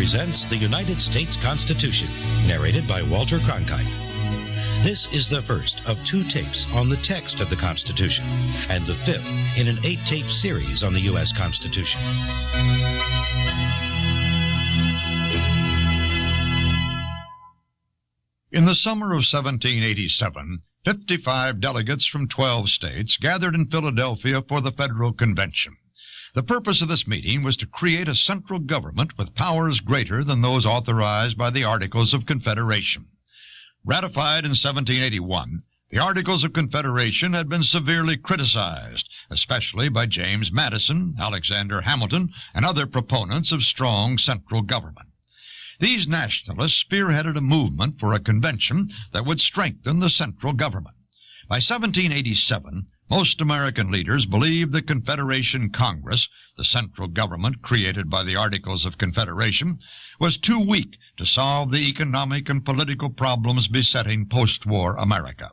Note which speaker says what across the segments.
Speaker 1: presents the United States Constitution, narrated by Walter Cronkite. This is the first of 2 tapes on the text of the Constitution, and the 5th in an 8-tape series on the U.S. Constitution.
Speaker 2: In the summer of 1787, 55 delegates from 12 states gathered in Philadelphia for the Federal Convention. The purpose of this meeting was to create a central government with powers greater than those authorized by the Articles of Confederation. Ratified in 1781, the Articles of Confederation had been severely criticized, especially by James Madison, Alexander Hamilton, and other proponents of strong central government. These nationalists spearheaded a movement for a convention that would strengthen the central government. By 1787, most American leaders believed the Confederation Congress, the central government created by the Articles of Confederation, was too weak to solve the economic and political problems besetting post-war America.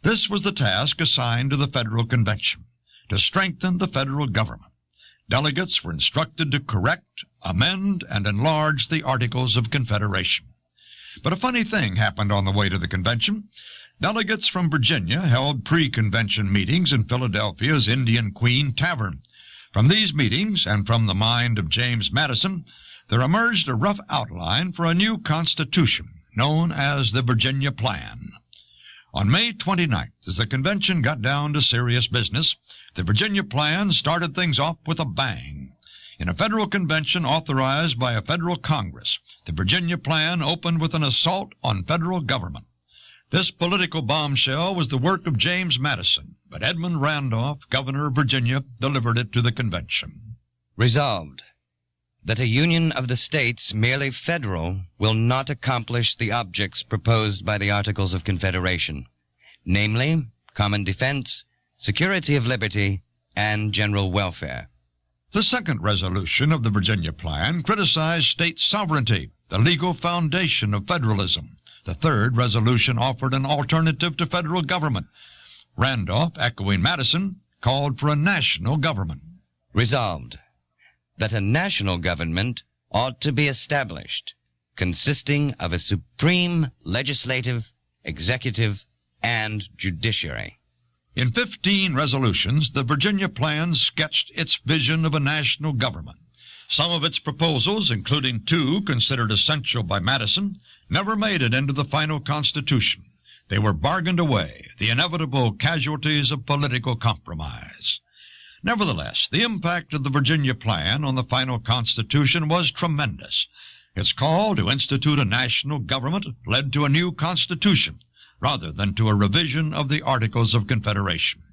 Speaker 2: This was the task assigned to the Federal Convention, to strengthen the federal government. Delegates were instructed to correct, amend, and enlarge the Articles of Confederation. But a funny thing happened on the way to the convention. Delegates from Virginia held pre-convention meetings in Philadelphia's Indian Queen Tavern. From these meetings, and from the mind of James Madison, there emerged a rough outline for a new constitution known as the Virginia Plan. On May 29th, as the convention got down to serious business, the Virginia Plan started things off with a bang. In a federal convention authorized by a federal Congress, the Virginia Plan opened with an assault on federal government. This political bombshell was the work of James Madison, but Edmund Randolph, governor of Virginia, delivered it to the convention.
Speaker 3: Resolved, that a union of the states merely federal will not accomplish the objects proposed by the Articles of Confederation, namely, common defense, security of liberty, and general welfare.
Speaker 2: The second resolution of the Virginia Plan criticized state sovereignty, the legal foundation of federalism. The third resolution offered an alternative to federal government. Randolph, echoing Madison, called for a national government.
Speaker 3: Resolved, that a national government ought to be established, consisting of a supreme legislative, executive, and judiciary.
Speaker 2: In 15 resolutions, the Virginia Plan sketched its vision of a national government. Some of its proposals, including 2 considered essential by Madison, never made it into the final Constitution. They were bargained away, the inevitable casualties of political compromise. Nevertheless, the impact of the Virginia Plan on the final Constitution was tremendous. Its call to institute a national government led to a new Constitution, rather than to a revision of the Articles of Confederation.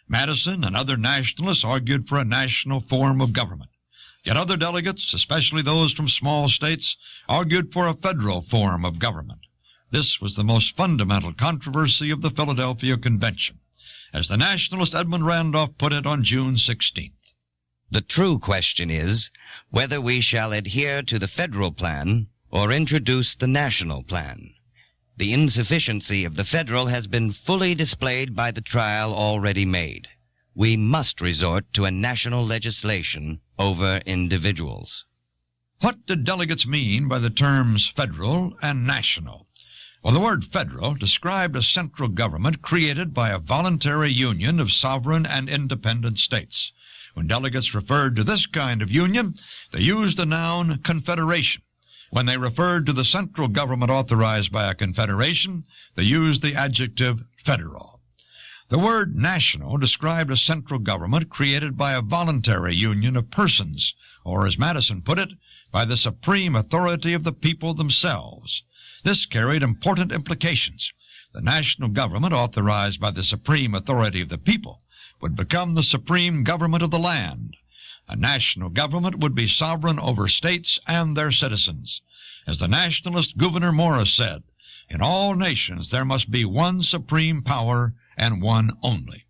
Speaker 2: Madison and other nationalists argued for a national form of government. Yet other delegates, especially those from small states, argued for a federal form of government. This was the most fundamental controversy of the Philadelphia Convention, as the nationalist Edmund Randolph put it on June 16th.
Speaker 3: The true question is whether we shall adhere to the federal plan or introduce the national plan. The insufficiency of the federal has been fully displayed by the trial already made. We must resort to a national legislation over individuals.
Speaker 2: What did delegates mean by the terms federal and national? Well, the word federal described a central government created by a voluntary union of sovereign and independent states. When delegates referred to this kind of union, they used the noun confederation. When they referred to the central government authorized by a confederation, they used the adjective federal. The word national described a central government created by a voluntary union of persons, or as Madison put it, by the supreme authority of the people themselves. This carried important implications. The national government, authorized by the supreme authority of the people, would become the supreme government of the land. A national government would be sovereign over states and their citizens. As the nationalist Gouverneur Morris said, in all nations there must be one supreme power and one only.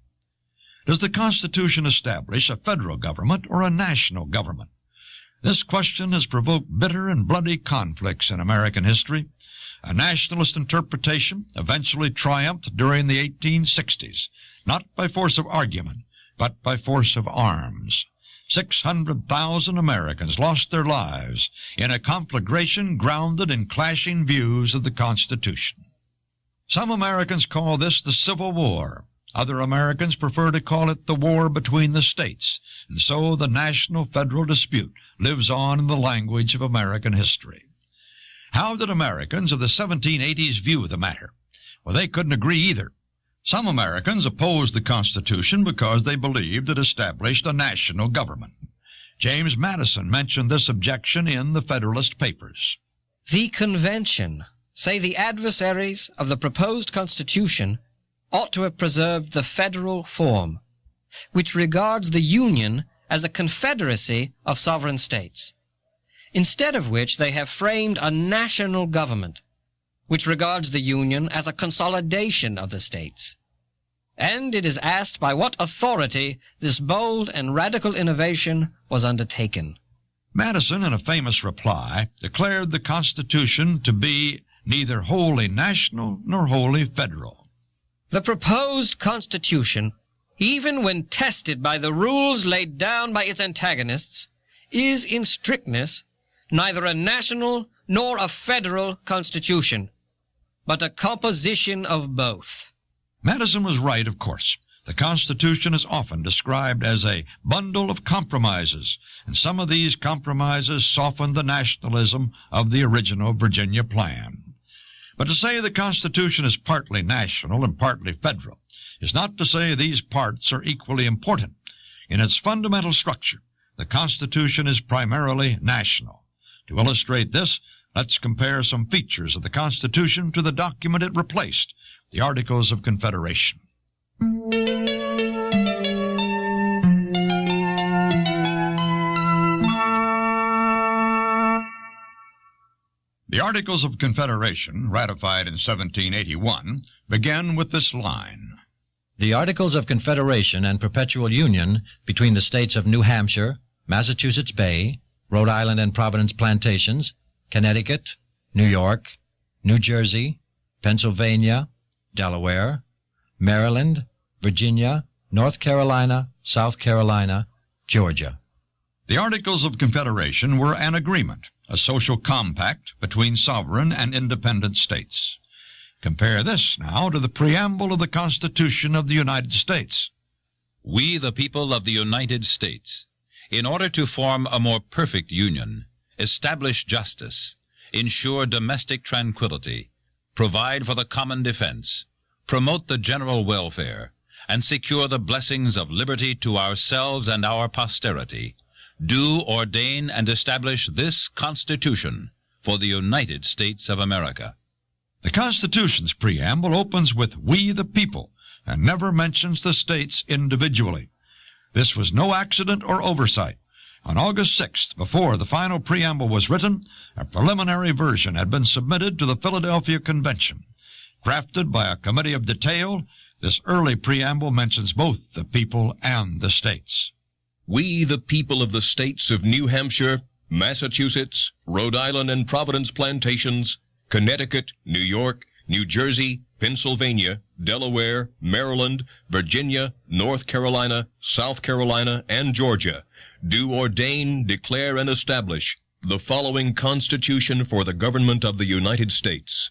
Speaker 2: Does the Constitution establish a federal government or a national government? This question has provoked bitter and bloody conflicts in American history. A nationalist interpretation eventually triumphed during the 1860s, not by force of argument, but by force of arms. 600,000 Americans lost their lives in a conflagration grounded in clashing views of the Constitution. Some Americans call this the Civil War. Other Americans prefer to call it the war between the states, and so the national federal dispute lives on in the language of American history. How did Americans of the 1780s view the matter? Well, they couldn't agree either. Some Americans opposed the Constitution because they believed it established a national government. James Madison mentioned this objection in the Federalist Papers.
Speaker 4: The convention, say the adversaries of the proposed Constitution, ought to have preserved the federal form, which regards the Union as a confederacy of sovereign states, instead of which they have framed a national government, which regards the Union as a consolidation of the states. And it is asked by what authority this bold and radical innovation was undertaken.
Speaker 2: Madison, in a famous reply, declared the Constitution to be neither wholly national nor wholly federal.
Speaker 4: The proposed Constitution, even when tested by the rules laid down by its antagonists, is in strictness neither a national nor a federal Constitution, but a composition of both.
Speaker 2: Madison was right, of course. The Constitution is often described as a bundle of compromises, and some of these compromises softened the nationalism of the original Virginia plan. But to say the Constitution is partly national and partly federal is not to say these parts are equally important. In its fundamental structure, the Constitution is primarily national. To illustrate this, let's compare some features of the Constitution to the document it replaced, the Articles of Confederation. The Articles of Confederation, ratified in 1781, began with this line:
Speaker 5: The Articles of Confederation and Perpetual Union between the states of New Hampshire, Massachusetts Bay, Rhode Island and Providence Plantations, Connecticut, New York, New Jersey, Pennsylvania, Delaware, Maryland, Virginia, North Carolina, South Carolina, Georgia.
Speaker 2: The Articles of Confederation were an agreement, a social compact between sovereign and independent states. Compare this now to the Preamble of the Constitution of the United States.
Speaker 6: We, the people of the United States, in order to form a more perfect union, establish justice, ensure domestic tranquility, provide for the common defense, promote the general welfare, and secure the blessings of liberty to ourselves and our posterity, do ordain and establish this Constitution for the United States of America.
Speaker 2: The Constitution's preamble opens with "We the people" and never mentions the states individually. This was no accident or oversight. On August 6th, before the final preamble was written, a preliminary version had been submitted to the Philadelphia Convention. Crafted by a committee of detail, this early preamble mentions both the people and the states.
Speaker 7: We, the people of the states of New Hampshire, Massachusetts, Rhode Island and Providence Plantations, Connecticut, New York, New Jersey, Pennsylvania, Delaware, Maryland, Virginia, North Carolina, South Carolina, and Georgia, do ordain, declare, and establish the following Constitution for the government of the United States.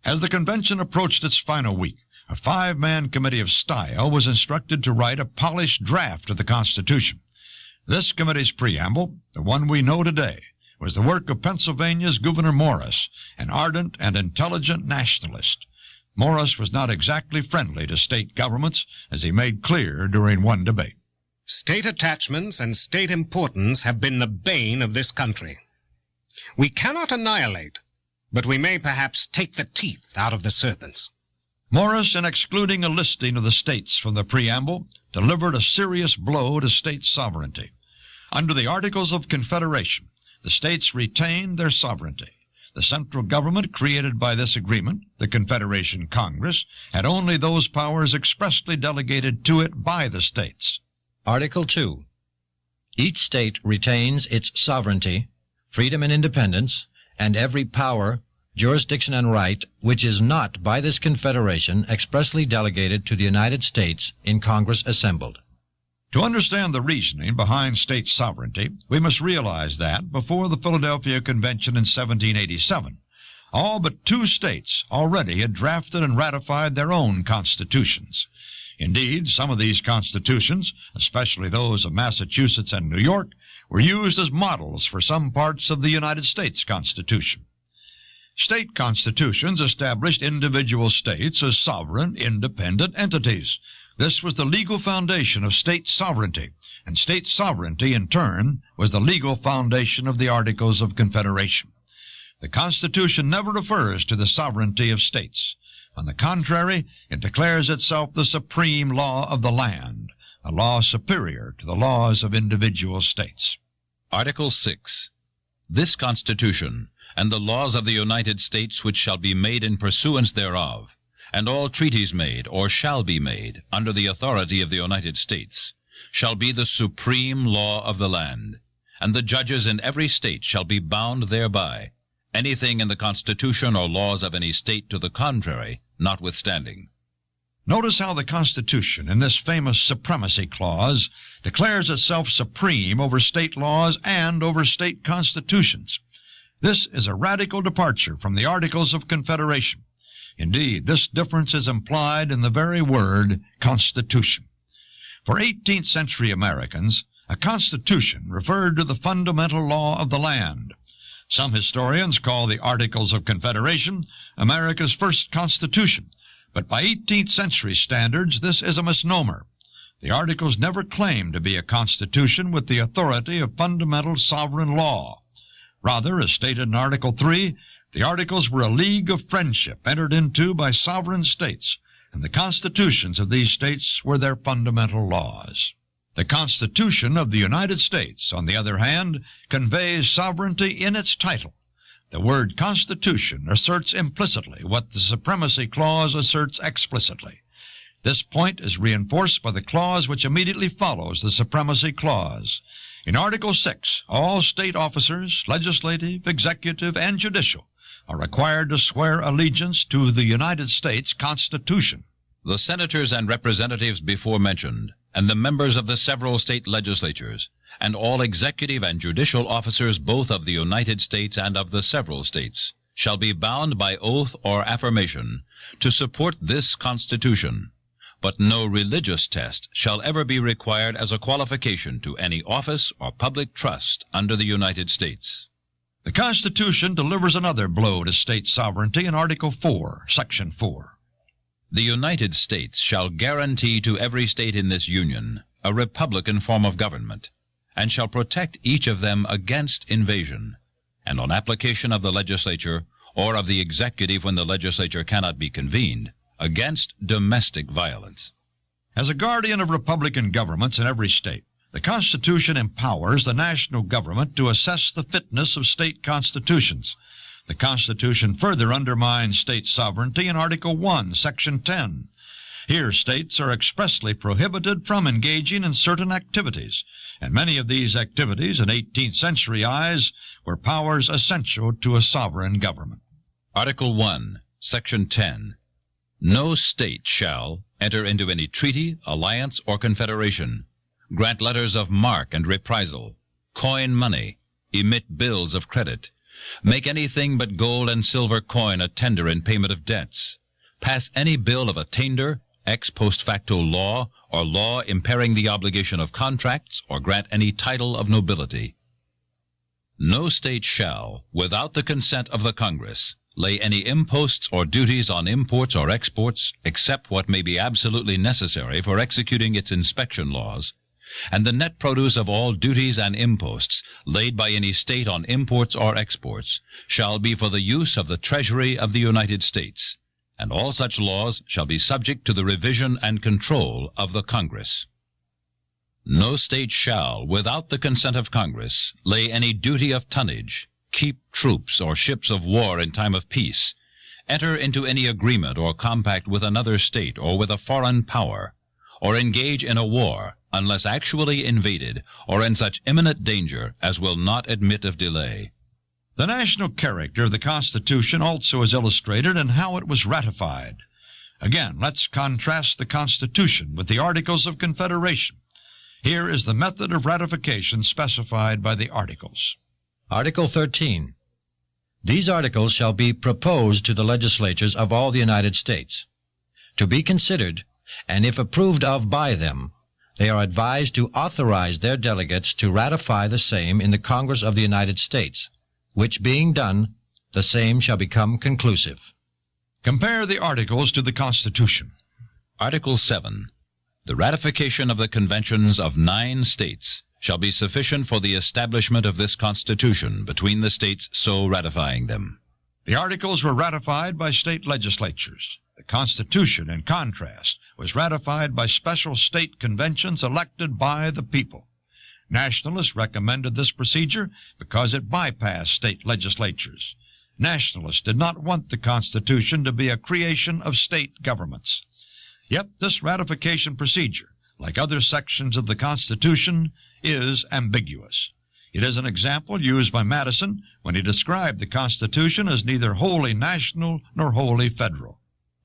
Speaker 2: As the convention approached its final week, a 5-man committee of style was instructed to write a polished draft of the Constitution. This committee's preamble, the one we know today, was the work of Pennsylvania's Gouverneur Morris, an ardent and intelligent nationalist. Morris was not exactly friendly to state governments, as he made clear during one debate.
Speaker 8: State attachments and state importance have been the bane of this country. We cannot annihilate, but we may perhaps take the teeth out of the serpents.
Speaker 2: Morris, in excluding a listing of the states from the preamble, delivered a serious blow to state sovereignty. Under the Articles of Confederation, the states retained their sovereignty. The central government created by this agreement, the Confederation Congress, had only those powers expressly delegated to it by the states.
Speaker 5: Article 2. Each state retains its sovereignty, freedom and independence, and every power, jurisdiction, and right which is not by this Confederation expressly delegated to the United States in Congress assembled.
Speaker 2: To understand the reasoning behind state sovereignty, we must realize that, before the Philadelphia Convention in 1787, all but 2 states already had drafted and ratified their own constitutions. Indeed, some of these constitutions, especially those of Massachusetts and New York, were used as models for some parts of the United States Constitution. State constitutions established individual states as sovereign, independent entities. This was the legal foundation of state sovereignty, and state sovereignty, in turn, was the legal foundation of the Articles of Confederation. The Constitution never refers to the sovereignty of states. On the contrary, it declares itself the supreme law of the land, a law superior to the laws of individual states.
Speaker 6: Article 6. This Constitution, and the laws of the United States which shall be made in pursuance thereof, and all treaties made or shall be made under the authority of the United States, shall be the supreme law of the land, and the judges in every state shall be bound thereby, anything in the Constitution or laws of any state to the contrary notwithstanding.
Speaker 2: Notice how the Constitution, in this famous Supremacy Clause, declares itself supreme over state laws and over state constitutions. This is a radical departure from the Articles of Confederation. Indeed, this difference is implied in the very word Constitution. For 18th century Americans, a Constitution referred to the fundamental law of the land. Some historians call the Articles of Confederation America's first Constitution, but by 18th century standards this is a misnomer. The Articles never claimed to be a constitution with the authority of fundamental sovereign law. Rather, as stated in Article 3, the Articles were a league of friendship entered into by sovereign states, and the constitutions of these states were their fundamental laws. The Constitution of the United States, on the other hand, conveys sovereignty in its title. The word Constitution asserts implicitly what the Supremacy Clause asserts explicitly. This point is reinforced by the clause which immediately follows the Supremacy Clause. In Article 6, all state officers, legislative, executive, and judicial, are required to swear allegiance to the United States Constitution.
Speaker 6: The senators and representatives before mentioned, and the members of the several state legislatures, and all executive and judicial officers both of the United States and of the several states, shall be bound by oath or affirmation to support this Constitution, but no religious test shall ever be required as a qualification to any office or public trust under the United States.
Speaker 2: The Constitution delivers another blow to state sovereignty in Article 4, Section 4.
Speaker 6: The United States shall guarantee to every state in this Union a republican form of government, and shall protect each of them against invasion, and on application of the legislature, or of the executive when the legislature cannot be convened, against domestic violence.
Speaker 2: As a guardian of republican governments in every state, the Constitution empowers the national government to assess the fitness of state constitutions. The Constitution further undermines state sovereignty in Article 1, Section 10. Here states are expressly prohibited from engaging in certain activities, and many of these activities in 18th century eyes were powers essential to a sovereign government.
Speaker 6: Article 1, Section 10. No state shall enter into any treaty, alliance, or confederation, grant letters of marque and reprisal, coin money, emit bills of credit, make anything but gold and silver coin a tender in payment of debts, pass any bill of attainder, ex post facto law, or law impairing the obligation of contracts, or grant any title of nobility. No state shall, without the consent of the Congress, lay any imposts or duties on imports or exports, except what may be absolutely necessary for executing its inspection laws, and the net produce of all duties and imposts laid by any state on imports or exports shall be for the use of the Treasury of the United States, and all such laws shall be subject to the revision and control of the Congress. No state shall, without the consent of Congress, lay any duty of tonnage, keep troops or ships of war in time of peace, enter into any agreement or compact with another state or with a foreign power, or engage in a war, unless actually invaded, or in such imminent danger as will not admit of delay.
Speaker 2: The national character of the Constitution also is illustrated in how it was ratified. Again, let's contrast the Constitution with the Articles of Confederation. Here is the method of ratification specified by the Articles.
Speaker 5: Article 13. These articles shall be proposed to the legislatures of all the United States, to be considered, and if approved of by them, they are advised to authorize their delegates to ratify the same in the Congress of the United States, which being done, the same shall become conclusive.
Speaker 2: Compare the Articles to the Constitution.
Speaker 6: Article 7. The ratification of the conventions of 9 states shall be sufficient for the establishment of this Constitution between the states so ratifying them.
Speaker 2: The Articles were ratified by state legislatures. The Constitution, in contrast, was ratified by special state conventions elected by the people. Nationalists recommended this procedure because it bypassed state legislatures. Nationalists did not want the Constitution to be a creation of state governments. Yet this ratification procedure, like other sections of the Constitution, is ambiguous. It is an example used by Madison when he described the Constitution as neither wholly national nor wholly federal.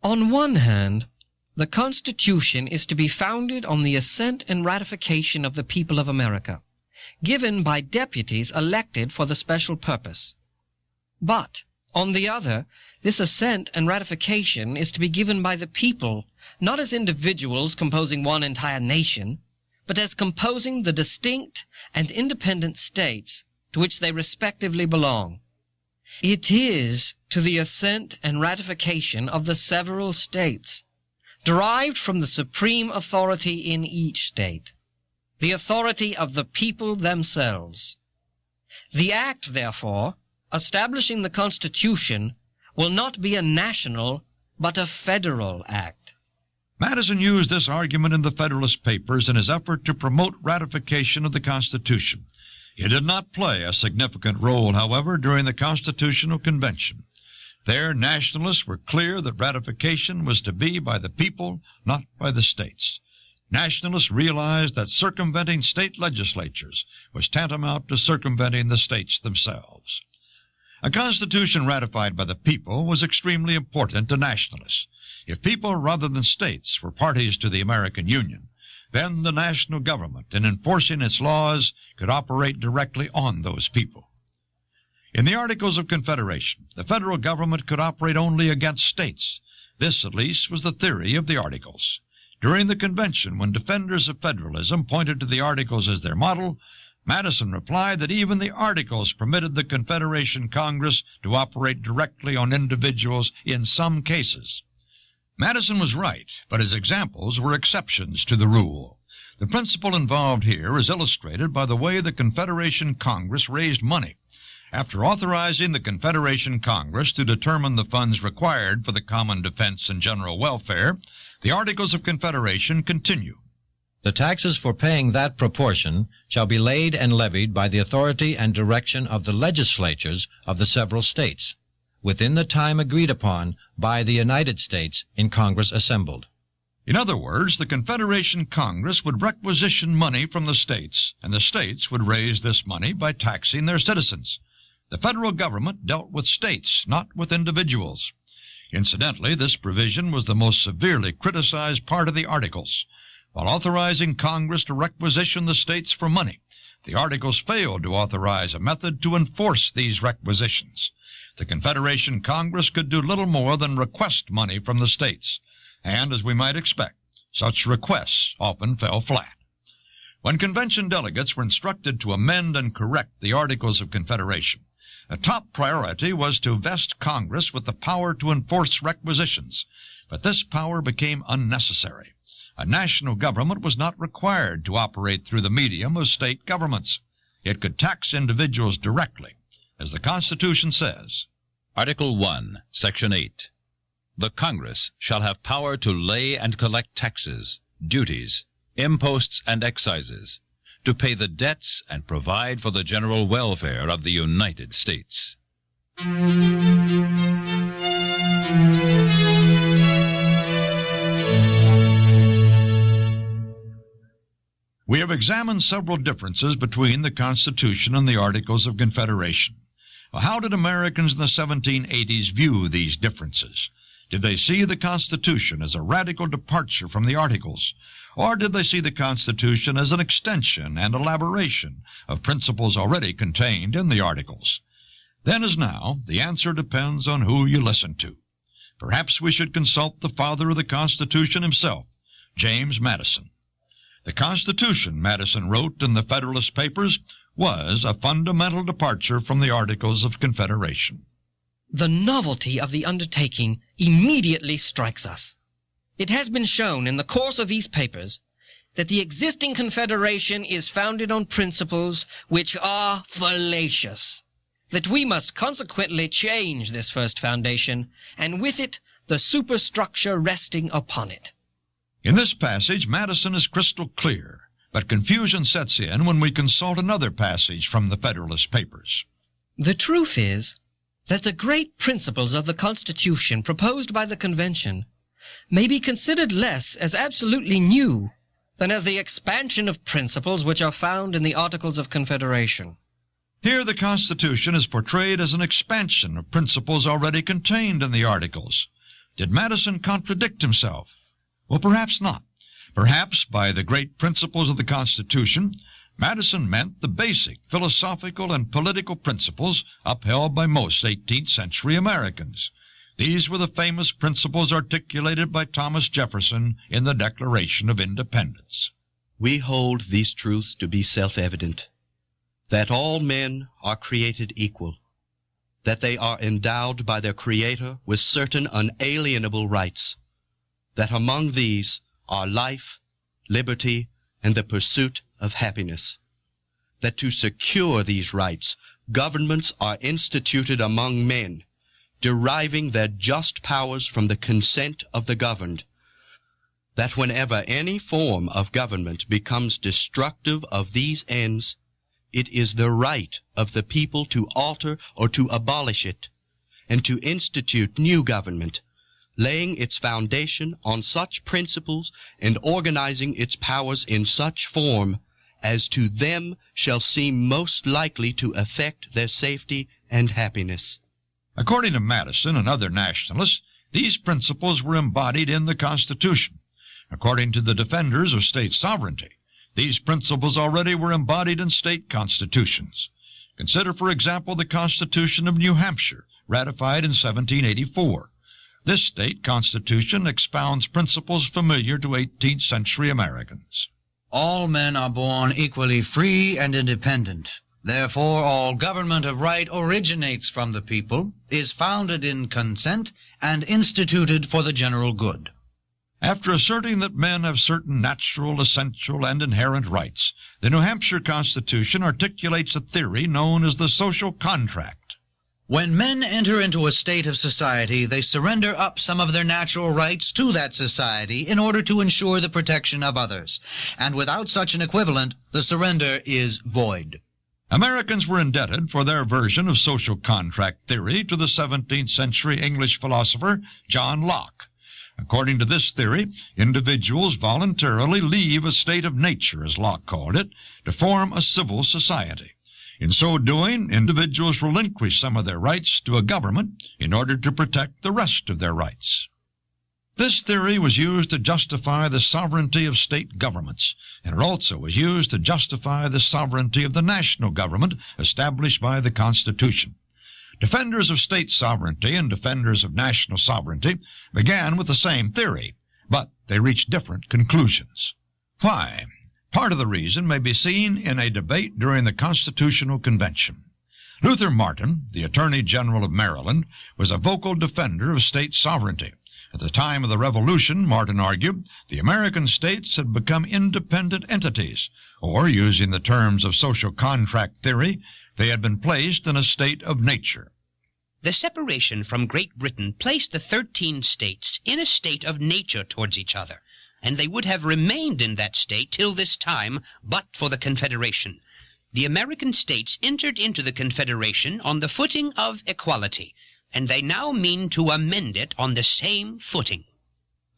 Speaker 4: On one hand, the Constitution is to be founded on the assent and ratification of the people of America, given by deputies elected for the special purpose. But, on the other, this assent and ratification is to be given by the people, not as individuals composing one entire nation, but as composing the distinct and independent states to which they respectively belong. It is to the assent and ratification of the several states, derived from the supreme authority in each state, the authority of the people themselves. The act, therefore, establishing the Constitution will not be a national, but a federal act.
Speaker 2: Madison used this argument in the Federalist Papers in his effort to promote ratification of the Constitution. It did not play a significant role, however, during the Constitutional Convention. There, nationalists were clear that ratification was to be by the people, not by the states. Nationalists realized that circumventing state legislatures was tantamount to circumventing the states themselves. A constitution ratified by the people was extremely important to nationalists. If people rather than states were parties to the American Union, then the national government, in enforcing its laws, could operate directly on those people. In the Articles of Confederation, the federal government could operate only against states. This, at least, was the theory of the Articles. During the convention, when defenders of federalism pointed to the Articles as their model, Madison replied that even the Articles permitted the Confederation Congress to operate directly on individuals in some cases. Madison was right, but his examples were exceptions to the rule. The principle involved here is illustrated by the way the Confederation Congress raised money. After authorizing the Confederation Congress to determine the funds required for the common defense and general welfare, the Articles of Confederation continue.
Speaker 5: The taxes for paying that proportion shall be laid and levied by the authority and direction of the legislatures of the several states, within the time agreed upon by the United States in Congress assembled.
Speaker 2: In other words, the Confederation Congress would requisition money from the states, and the states would raise this money by taxing their citizens. The federal government dealt with states, not with individuals. Incidentally, this provision was the most severely criticized part of the Articles. While authorizing Congress to requisition the states for money, the Articles failed to authorize a method to enforce these requisitions. The Confederation Congress could do little more than request money from the states, and, as we might expect, such requests often fell flat. When convention delegates were instructed to amend and correct the Articles of Confederation, a top priority was to vest Congress with the power to enforce requisitions, but this power became unnecessary. A national government was not required to operate through the medium of state governments. It could tax individuals directly, as the Constitution says.
Speaker 6: Article 1, Section 8. The Congress shall have power to lay and collect taxes, duties, imposts, and excises, to pay the debts and provide for the general welfare of the United States.
Speaker 2: We have examined several differences between the Constitution and the Articles of Confederation. Well, how did Americans in the 1780s view these differences? Did they see the Constitution as a radical departure from the Articles, or did they see the Constitution as an extension and elaboration of principles already contained in the Articles? Then as now, the answer depends on who you listen to. Perhaps we should consult the father of the Constitution himself, James Madison. The Constitution, Madison wrote in the Federalist Papers, was a fundamental departure from the Articles of Confederation.
Speaker 4: The novelty of the undertaking immediately strikes us. It has been shown in the course of these papers that the existing Confederation is founded on principles which are fallacious, that we must consequently change this first foundation, and with it the superstructure resting upon it.
Speaker 2: In this passage, Madison is crystal clear, but confusion sets in when we consult another passage from the Federalist Papers.
Speaker 4: The truth is that the great principles of the Constitution proposed by the Convention may be considered less as absolutely new than as the expansion of principles which are found in the Articles of Confederation.
Speaker 2: Here the Constitution is portrayed as an expansion of principles already contained in the Articles. Did Madison contradict himself? Well, perhaps not. Perhaps by the great principles of the Constitution, Madison meant the basic philosophical and political principles upheld by most 18th century Americans. These were the famous principles articulated by Thomas Jefferson in the Declaration of Independence.
Speaker 9: We hold these truths to be self-evident, that all men are created equal, that they are endowed by their Creator with certain unalienable rights, that among these are life, liberty, and the pursuit of happiness, that to secure these rights, governments are instituted among men, deriving their just powers from the consent of the governed, that whenever any form of government becomes destructive of these ends, it is the right of the people to alter or to abolish it, and to institute new government, laying its foundation on such principles and organizing its powers in such form as to them shall seem most likely to affect their safety and happiness.
Speaker 2: According to Madison and other nationalists, these principles were embodied in the Constitution. According to the defenders of state sovereignty, these principles already were embodied in state constitutions. Consider, for example, the Constitution of New Hampshire, ratified in 1784. This state constitution expounds principles familiar to 18th century Americans.
Speaker 10: All men are born equally free and independent. Therefore, all government of right originates from the people, is founded in consent, and instituted for the general good.
Speaker 2: After asserting that men have certain natural, essential, and inherent rights, the New Hampshire Constitution articulates a theory known as the social contract.
Speaker 10: When men enter into a state of society, they surrender up some of their natural rights to that society in order to ensure the protection of others. And without such an equivalent, the surrender is void.
Speaker 2: Americans were indebted for their version of social contract theory to the 17th century English philosopher John Locke. According to this theory, individuals voluntarily leave a state of nature, as Locke called it, to form a civil society. In so doing, individuals relinquish some of their rights to a government in order to protect the rest of their rights. This theory was used to justify the sovereignty of state governments, and it also was used to justify the sovereignty of the national government established by the Constitution. Defenders of state sovereignty and defenders of national sovereignty began with the same theory, but they reached different conclusions. Why? Part of the reason may be seen in a debate during the Constitutional Convention. Luther Martin, the Attorney General of Maryland, was a vocal defender of state sovereignty. At the time of the Revolution, Martin argued, the American states had become independent entities, or, using the terms of social contract theory, they had been placed in a state of nature.
Speaker 11: The separation from Great Britain placed the 13 states in a state of nature towards each other, and they would have remained in that state till this time but for the Confederation. The American states entered into the Confederation on the footing of equality, and they now mean to amend it on the same footing.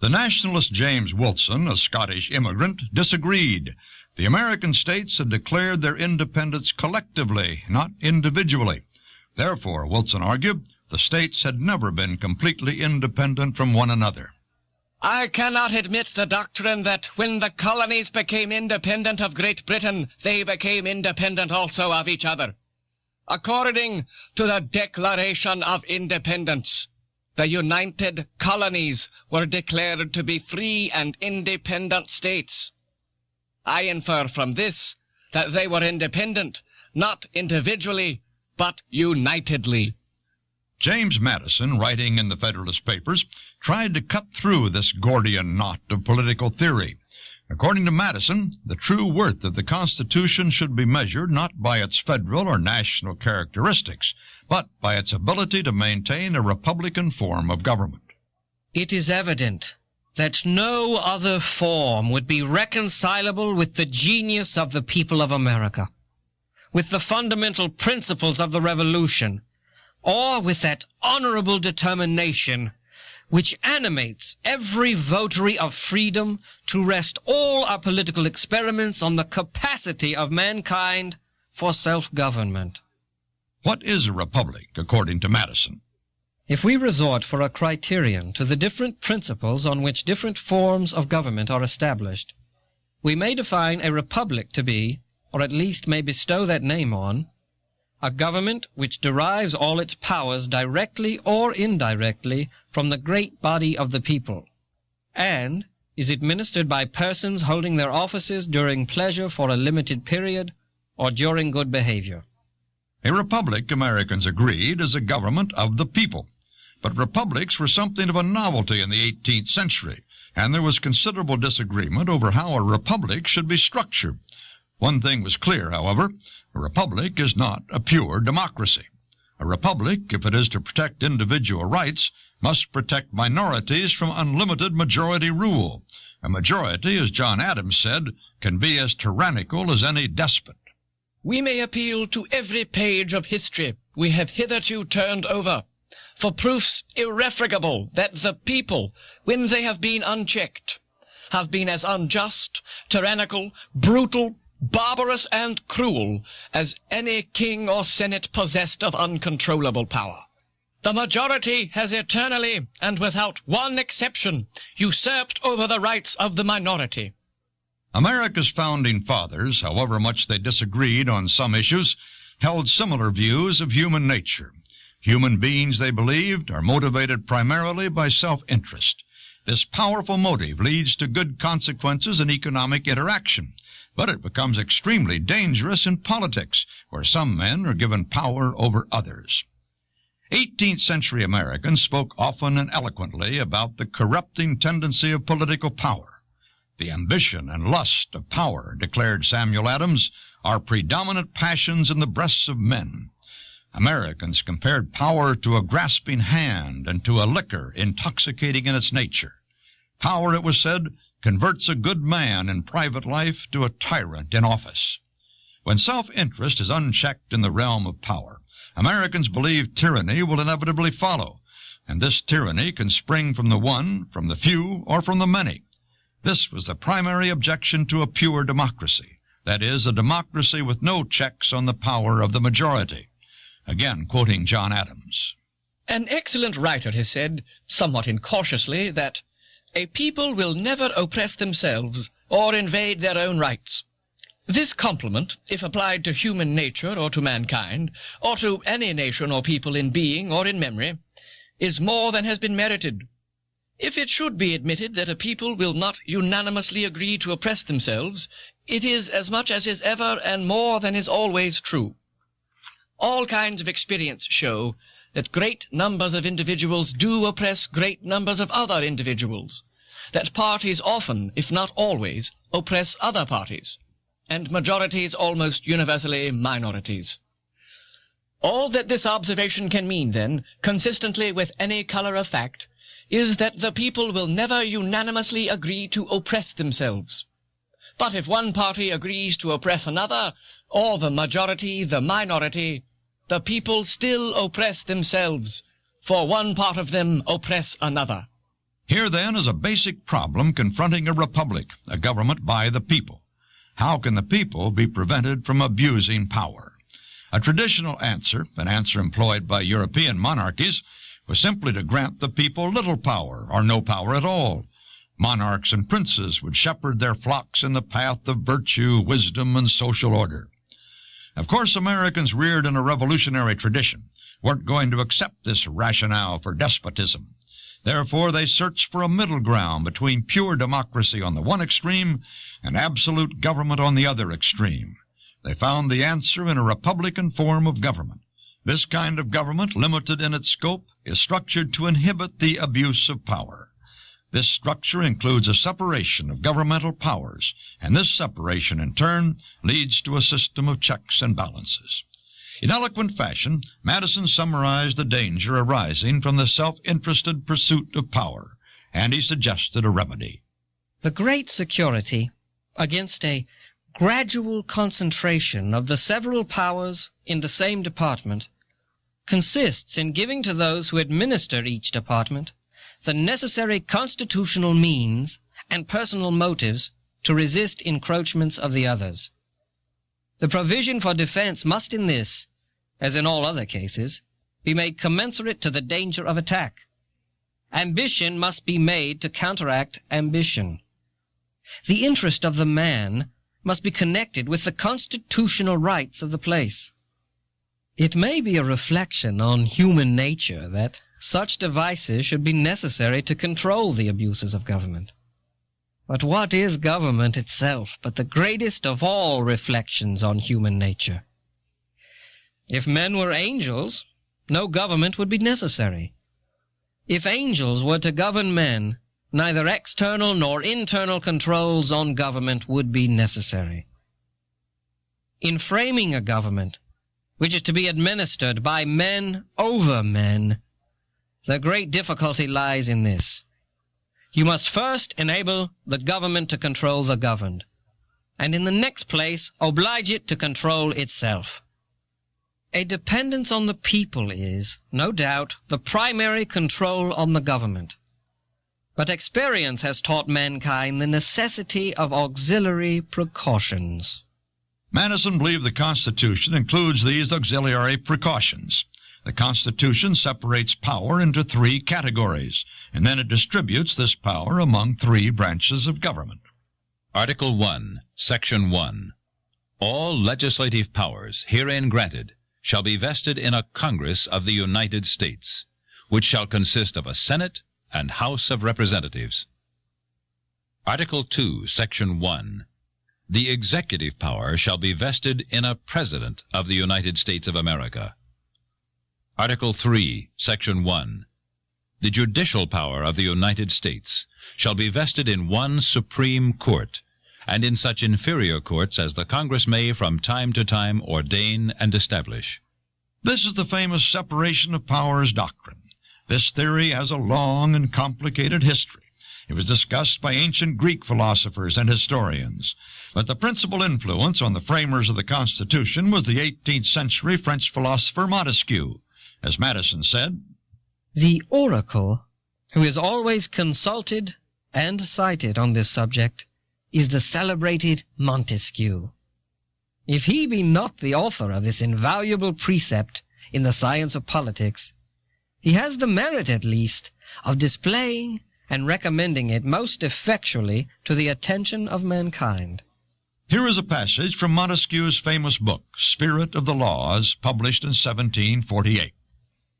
Speaker 2: The nationalist James Wilson, a Scottish immigrant, disagreed. The American states had declared their independence collectively, not individually. Therefore, Wilson argued, the states had never been completely independent from one another.
Speaker 4: I cannot admit the doctrine that when the colonies became independent of Great Britain, they became independent also of each other. According to the Declaration of Independence, the United Colonies were declared to be free and independent states. I infer from this that they were independent, not individually, but unitedly.
Speaker 2: James Madison, writing in the Federalist Papers, tried to cut through this Gordian knot of political theory. According to Madison, the true worth of the Constitution should be measured not by its federal or national characteristics, but by its ability to maintain a republican form of government.
Speaker 4: It is evident that no other form would be reconcilable with the genius of the people of America, with the fundamental principles of the Revolution, or with that honorable determination which animates every votary of freedom to rest all our political experiments on the capacity of mankind for self-government.
Speaker 2: What is a republic, according to Madison?
Speaker 4: If we resort for a criterion to the different principles on which different forms of government are established, we may define a republic to be, or at least may bestow that name on, a government which derives all its powers directly or indirectly from the great body of the people, and is administered by persons holding their offices during pleasure for a limited period or during good behavior.
Speaker 2: A republic, Americans agreed, is a government of the people. But republics were something of a novelty in the 18th century, and there was considerable disagreement over how a republic should be structured. One thing was clear, however: a republic is not a pure democracy. A republic, if it is to protect individual rights, must protect minorities from unlimited majority rule. A majority, as John Adams said, can be as tyrannical as any despot.
Speaker 4: We may appeal to every page of history we have hitherto turned over for proofs irrefragable that the people, when they have been unchecked, have been as unjust, tyrannical, brutal, barbarous, and cruel as any king or senate possessed of uncontrollable power. The majority has eternally, and without one exception, usurped over the rights of the minority.
Speaker 2: America's founding fathers, however much they disagreed on some issues, held similar views of human nature. Human beings, they believed, are motivated primarily by self-interest. This powerful motive leads to good consequences in economic interaction, but it becomes extremely dangerous in politics, where some men are given power over others. 18th century Americans spoke often and eloquently about the corrupting tendency of political power. The ambition and lust of power, declared Samuel Adams, are predominant passions in the breasts of men. Americans compared power to a grasping hand and to a liquor intoxicating in its nature. Power, it was said, converts a good man in private life to a tyrant in office. When self-interest is unchecked in the realm of power, Americans believe tyranny will inevitably follow, and this tyranny can spring from the one, from the few, or from the many. This was the primary objection to a pure democracy, that is, a democracy with no checks on the power of the majority. Again, quoting John Adams.
Speaker 4: An excellent writer has said, somewhat incautiously, that a people will never oppress themselves or invade their own rights. This compliment, if applied to human nature or to mankind, or to any nation or people in being or in memory, is more than has been merited. If it should be admitted that a people will not unanimously agree to oppress themselves, it is as much as is ever and more than is always true. All kinds of experience show that great numbers of individuals do oppress great numbers of other individuals, that parties often, if not always, oppress other parties, and majorities almost universally minorities. All that this observation can mean, then, consistently with any color of fact, is that the people will never unanimously agree to oppress themselves. But if one party agrees to oppress another, or the majority the minority, the people still oppress themselves, for one part of them oppress another.
Speaker 2: Here, then, is a basic problem confronting a republic, a government by the people. How can the people be prevented from abusing power? A traditional answer, an answer employed by European monarchies, was simply to grant the people little power or no power at all. Monarchs and princes would shepherd their flocks in the path of virtue, wisdom, and social order. Of course, Americans reared in a revolutionary tradition weren't going to accept this rationale for despotism. Therefore, they searched for a middle ground between pure democracy on the one extreme and absolute government on the other extreme. They found the answer in a republican form of government. This kind of government, limited in its scope, is structured to inhibit the abuse of power. This structure includes a separation of governmental powers, and this separation, in turn, leads to a system of checks and balances. In eloquent fashion, Madison summarized the danger arising from the self-interested pursuit of power, and he suggested a remedy.
Speaker 4: The great security against a gradual concentration of the several powers in the same department consists in giving to those who administer each department the necessary constitutional means and personal motives to resist encroachments of the others. The provision for defense must in this, as in all other cases, be made commensurate to the danger of attack. Ambition must be made to counteract ambition. The interest of the man must be connected with the constitutional rights of the place. It may be a reflection on human nature that such devices should be necessary to control the abuses of government. But what is government itself but the greatest of all reflections on human nature? If men were angels, no government would be necessary. If angels were to govern men, neither external nor internal controls on government would be necessary. In framing a government, which is to be administered by men over men, the great difficulty lies in this. You must first enable the government to control the governed, and in the next place oblige it to control itself. A dependence on the people is, no doubt, the primary control on the government. But experience has taught mankind the necessity of auxiliary precautions.
Speaker 2: Madison believed the Constitution includes these auxiliary precautions. The Constitution separates power into three categories, and then it distributes this power among three branches of government.
Speaker 6: Article 1, Section 1. All legislative powers herein granted shall be vested in a Congress of the United States, which shall consist of a Senate and House of Representatives. Article 2, Section 1. The executive power shall be vested in a President of the United States of America. Article 3, Section 1. The judicial power of the United States shall be vested in one Supreme Court, and in such inferior courts as the Congress may from time to time ordain and establish.
Speaker 2: This is the famous separation of powers doctrine. This theory has a long and complicated history. It was discussed by ancient Greek philosophers and historians, but the principal influence on the framers of the Constitution was the 18th century French philosopher Montesquieu. As Madison said,
Speaker 4: "The oracle who is always consulted and cited on this subject is the celebrated Montesquieu. If he be not the author of this invaluable precept in the science of politics, he has the merit, at least, of displaying and recommending it most effectually to the attention of mankind."
Speaker 2: Here is a passage from Montesquieu's famous book, Spirit of the Laws, published in 1748.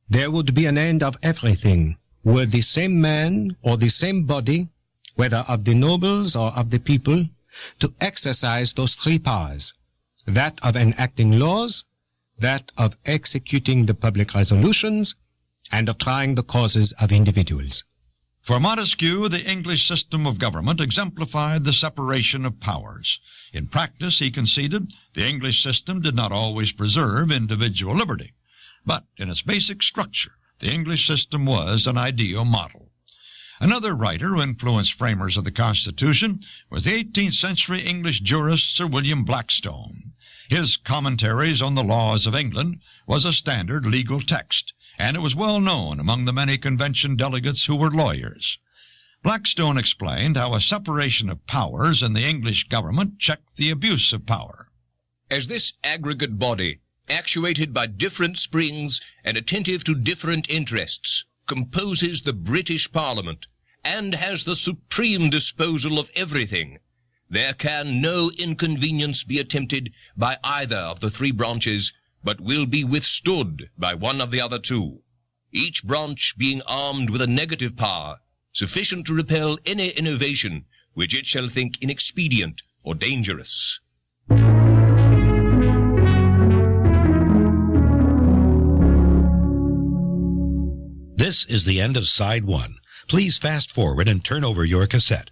Speaker 8: There would be an end of everything, were the same man or the same body, whether of the nobles or of the people, to exercise those three powers, that of enacting laws, that of executing the public resolutions, and of trying the causes of individuals.
Speaker 2: For Montesquieu, the English system of government exemplified the separation of powers. In practice, he conceded, the English system did not always preserve individual liberty. But in its basic structure, the English system was an ideal model. Another writer who influenced framers of the Constitution was the 18th century English jurist Sir William Blackstone. His Commentaries on the Laws of England was a standard legal text, and it was well known among the many convention delegates who were lawyers. Blackstone explained how a separation of powers in the English government checked the abuse of power.
Speaker 7: As this aggregate body actuated by different springs and attentive to different interests, composes the British Parliament, and has the supreme disposal of everything, there can no inconvenience be attempted by either of the three branches, but will be withstood by one of the other two, each branch being armed with a negative power, sufficient to repel any innovation which it shall think inexpedient or dangerous.
Speaker 1: This is the end of Side 1. Please fast forward and turn over your cassette.